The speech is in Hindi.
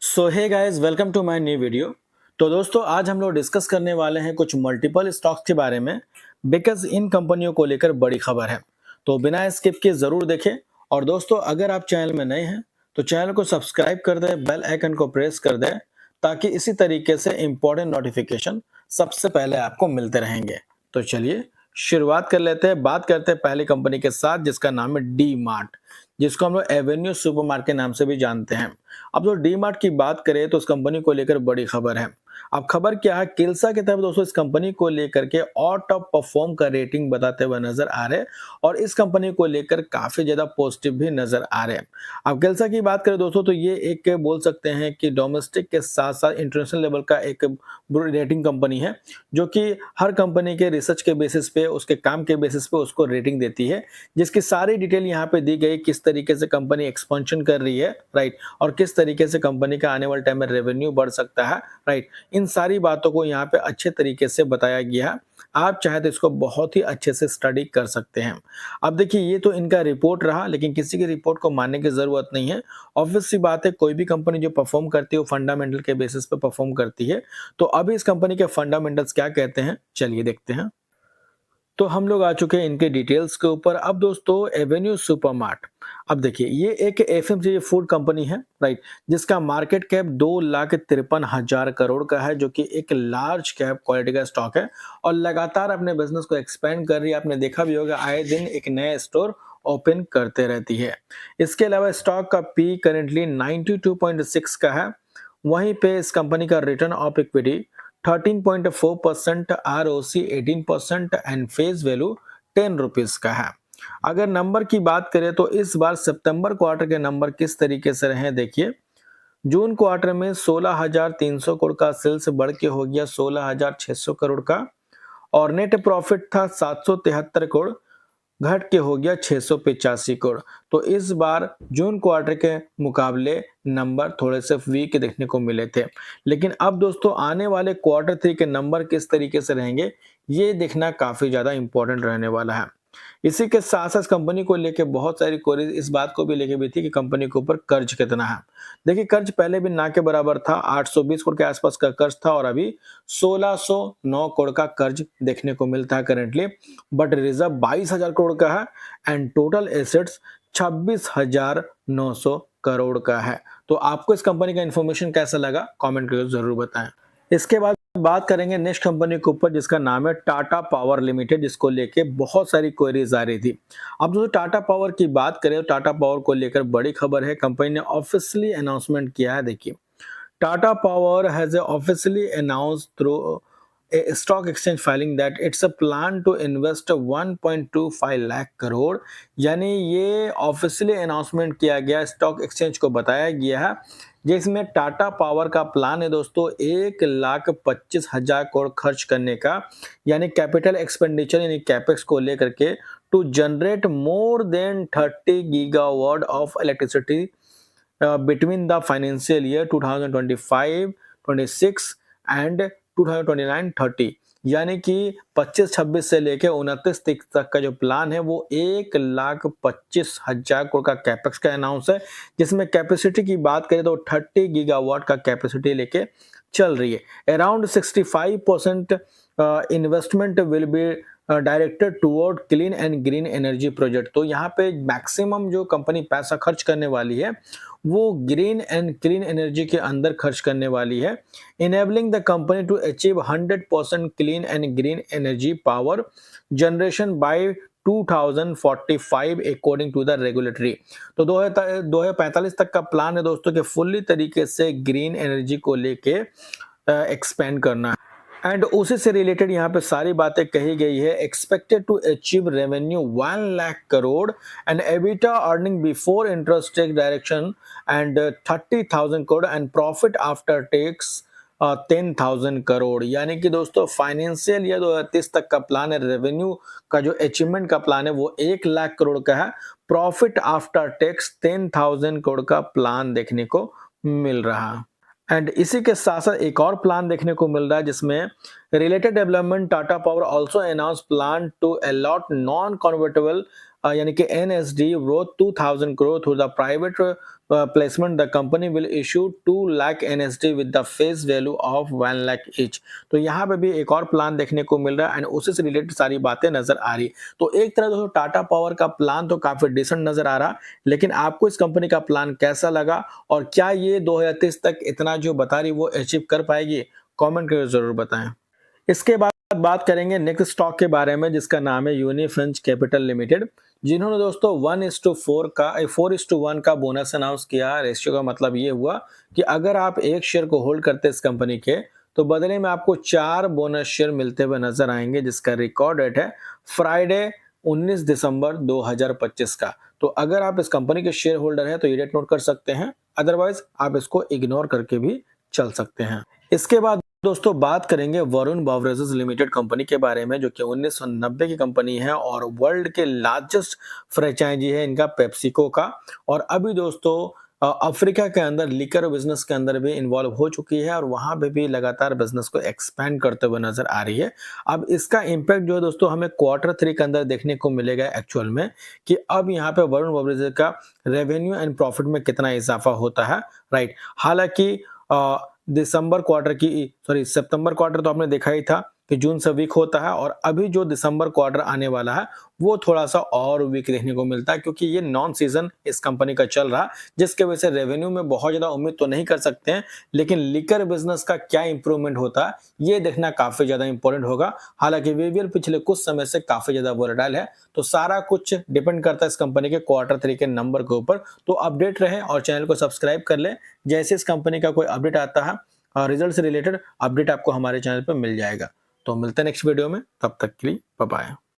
So hey guys, welcome to my new video. तो दोस्तों, आज हम लोग डिस्कस करने वाले हैं कुछ मल्टीपल स्टॉक्स के बारे में, बिकॉज इन कंपनियों को लेकर बड़ी खबर है। तो बिना स्किप किए जरूर देखें। और दोस्तों, अगर आप चैनल में नए हैं तो चैनल को सब्सक्राइब कर दें, बेल आइकन को प्रेस कर दें, ताकि इसी तरीके से इंपॉर्टेंट नोटिफिकेशन सबसे पहले आपको मिलते रहेंगे। तो चलिए शुरुआत कर लेते हैं। बात करते हैं पहली कंपनी के साथ, जिसका नाम है डी मार्ट, जिसको हम लोग एवेन्यू सुपरमार्केट के नाम से भी जानते हैं। अब जो डी मार्ट की बात करें तो इस कंपनी को लेकर बड़ी खबर है। अब खबर क्या है, किल्सा की तरफ दोस्तों इस कंपनी को लेकर के और टॉप परफॉर्म का रेटिंग बताते हुए नजर आ रहे हैं, और इस कंपनी को लेकर काफी ज्यादा पॉजिटिव भी नजर आ रहे हैं। अब किल्सा की बात करें दोस्तों, तो ये एक बोल सकते हैं कि डोमेस्टिक के साथ साथ इंटरनेशनल लेवल का एक रेटिंग कंपनी है, जो कि हर कंपनी के रिसर्च के बेसिस पे, उसके काम के बेसिस पे उसको रेटिंग देती है, जिसकी सारी डिटेल यहाँ पे दी गई, किस तरीके से कंपनी एक्सपेंशन कर रही है, राइट, और किस तरीके से कंपनी का आने वाले टाइम में रेवेन्यू बढ़ सकता है, राइट। इन सारी बातों को यहाँ पे अच्छे तरीके से बताया गया है। आप चाहे तो इसको बहुत ही अच्छे से स्टडी कर सकते हैं। अब देखिए, ये तो इनका रिपोर्ट रहा, लेकिन किसी की रिपोर्ट को मानने की जरूरत नहीं है। ऑब्वियस सी बात है, कोई भी कंपनी जो परफॉर्म करती है वो फंडामेंटल के बेसिस पे परफॉर्म करती है। तो अभी इस कंपनी के फंडामेंटल्स क्या कहते हैं, चलिए देखते हैं। तो हम लोग आ चुके हैं इनके डिटेल्स के ऊपर। अब दोस्तों, एवेन्यू सुपरमार्ट, अब देखिए, ये एक एफएमसीजी फूड कंपनी है, राइट, जिसका मार्केट कैप 2,53,000 करोड़ का है, जो कि एक लार्ज कैप क्वालिटी का स्टॉक है और लगातार अपने बिजनेस को एक्सपेंड कर रही है। आपने देखा भी होगा, आए दिन एक नया स्टोर ओपन करते रहती है। इसके अलावा स्टॉक का पी करेंटली 92.6 का है। वहीं पे इस कंपनी का return of equity 13.4%, ROC 18% and face value 10 rupees का है। अगर नंबर की बात करें तो इस बार सितंबर क्वार्टर के नंबर किस तरीके से रहे, देखिए। जून क्वार्टर में 16,300 करोड़ का सेल्स बढ़ के हो गया 16,600 करोड़ का, और नेट प्रॉफिट था 773 करोड़, घट के हो गया 685 करोड़। तो इस बार जून क्वार्टर के मुकाबले नंबर थोड़े से वीक देखने को मिले थे। लेकिन अब दोस्तों, आने वाले क्वार्टर 3 के नंबर किस तरीके से रहेंगे, ये देखना काफी ज्यादा इंपॉर्टेंट रहने वाला है। इसी के साथ साथ कंपनी को लेके बहुत सारी क्वेरीज इस बात को भी लेके भी थी कि कंपनी के ऊपर कर्ज कितना है। देखिए, कर्ज पहले भी ना के बराबर था, 820 करोड़ के आसपास का कर्ज था, और अभी 1609 करोड़ का कर्ज देखने को मिलता है करेंटली। बट रिजर्व 22,000 करोड़ का है एंड टोटल एसेट्स 26,900 करोड़ का है। तो आपको इस कंपनी का इंफॉर्मेशन कैसा लगा, कमेंट करके जरूर बताएं। इसके बाद बात करेंगे नेक्स्ट कंपनी के ऊपर, जिसका नाम है टाटा पावर लिमिटेड, जिसको लेके बहुत सारी क्वेरीज आ रही थी। अब जो टाटा पावर की बात करें तो टाटा पावर को लेकर बड़ी खबर है, कंपनी ने ऑफिशियली अनाउंसमेंट किया है। देखिए, Tata Power has officially announced through a stock exchange filing that it's a plan to invest 1.25 lakh crore, यानी ये ऑफिशियली अनाउंसमेंट किया गया, स्टॉक एक्सचेंज को बताया गया है, जिसमें टाटा पावर का प्लान है दोस्तों 1,25,000 करोड़ खर्च करने का, यानी कैपिटल एक्सपेंडिचर यानी कैपेक्स को लेकर के, to generate more than 30 gigawatt of electricity between the financial year 2025-26 and 2029-30, यानी कि 25-26 से लेकर 29 तक का जो प्लान है वो 1,25,000 करोड़ का कैपेक्स का अनाउंस है, जिसमें कैपेसिटी की बात करें तो 30 गीगावाट का कैपेसिटी लेके चल रही है। Around 65% investment will be directed toward clean and green energy project. तो यहाँ पे मैक्सिमम जो कंपनी पैसा खर्च करने वाली है वो ग्रीन एंड क्लीन एनर्जी के अंदर खर्च करने वाली है, enabling the company to achieve 100% clean and green energy power generation by 2045 according to the regulatory. तो 2045 तक का प्लान है दोस्तों कि फुल्ली तरीके से ग्रीन एनर्जी को लेके एक्सपेंड करना है। एंड उसी से रिलेटेड यहाँ पे सारी बातें कही गई है। Expected to achieve revenue 1 lakh crore and EBITDA earning before interest tech direction and 30,000 crore and profit after tax 10,000 crore, यानी कि दोस्तों फाइनेंशियल ईयर 2030 तक का प्लान है, रेवेन्यू का जो अचीवमेंट का प्लान है वो 1 लाख करोड़ का है, प्रॉफिट आफ्टर टैक्स 10,000 करोड़ का प्लान देखने को मिल रहा है। एंड इसी के साथ साथ एक और प्लान देखने को मिल रहा है, जिसमें related development Tata power also announce plan to allot non convertible यानी कि NSD wrote 2000 crore through the private placement, the company will issue 2 lakh NSD with the face value of 1 lakh each। तो यहाँ पे भी एक और प्लान देखने को मिल रहा है एंड उसी से रिलेटेड सारी बातें नजर आ रही। तो एक तरह दोस्तों टाटा पावर का प्लान तो काफी डिसेंट नजर आ रहा, लेकिन आपको इस कंपनी का प्लान कैसा लगा और क्या ये 2030 तक इतना जो बता रही वो अचीव कर पाएगी, कमेंट करके जरूर बताएं। इसके बाद बात करेंगे नेक्स्ट स्टॉक के बारे में जिसका नाम है यूनिफ्रेंच कैपिटल लिमिटेड, जिन्होंने दोस्तों 1:4 का 4:1 का बोनस अनाउंस किया। रेशियो का मतलब ये हुआ कि अगर आप एक शेयर को होल्ड करते इस कंपनी के तो बदले में आपको 4 बोनस शेयर मिलते हुए नजर आएंगे, जिसका रिकॉर्ड डेट है फ्राइडे 19 दिसंबर 2025 का। तो अगर आप इस कंपनी के शेयर होल्डर हैं तो ये डेट नोट कर सकते हैं, अदरवाइज आप इसको इग्नोर करके भी चल सकते हैं। इसके बाद दोस्तों बात करेंगे वरुण बेवरेजेस लिमिटेड कंपनी के बारे में, जो कि 1990 की कंपनी है और वर्ल्ड के लार्जेस्ट फ्रेंचाइजी है इनका पेप्सिको का। और अभी दोस्तों अफ्रीका के अंदर लिकर बिजनेस के अंदर भी इन्वॉल्व हो चुकी है और वहां पे भी लगातार बिजनेस को एक्सपेंड करते हुए नजर आ रही है। अब इसका इम्पैक्ट जो है दोस्तों हमें Q3 के अंदर देखने को मिलेगा एक्चुअल में, कि अब यहाँ पे वरुण बेवरेजेस का रेवेन्यू एंड प्रॉफिट में कितना इजाफा होता है, राइट। हालांकि सितंबर क्वार्टर तो आपने देखा ही था कि जून से वीक होता है और अभी जो दिसंबर क्वार्टर आने वाला है वो थोड़ा सा और वीक देखने को मिलता है, क्योंकि ये नॉन सीजन इस कंपनी का चल रहा है, जिसके वजह से रेवेन्यू में बहुत ज्यादा उम्मीद तो नहीं कर सकते हैं, लेकिन लिकर बिजनेस का क्या इंप्रूवमेंट होता है ये देखना काफी ज्यादा इंपॉर्टेंट होगा। हालांकि वीवीएल पिछले कुछ समय से काफी ज्यादा वोलेटाइल है, तो सारा कुछ डिपेंड करता है इस कंपनी के Q3 के नंबर के ऊपर। तो अपडेट रहे और चैनल को सब्सक्राइब कर ले, जैसे इस कंपनी का कोई अपडेट आता है और रिजल्ट से रिलेटेड अपडेट आपको हमारे चैनल पर मिल जाएगा। तो मिलते हैं नेक्स्ट वीडियो में, तब तक के लिए बाय बाय।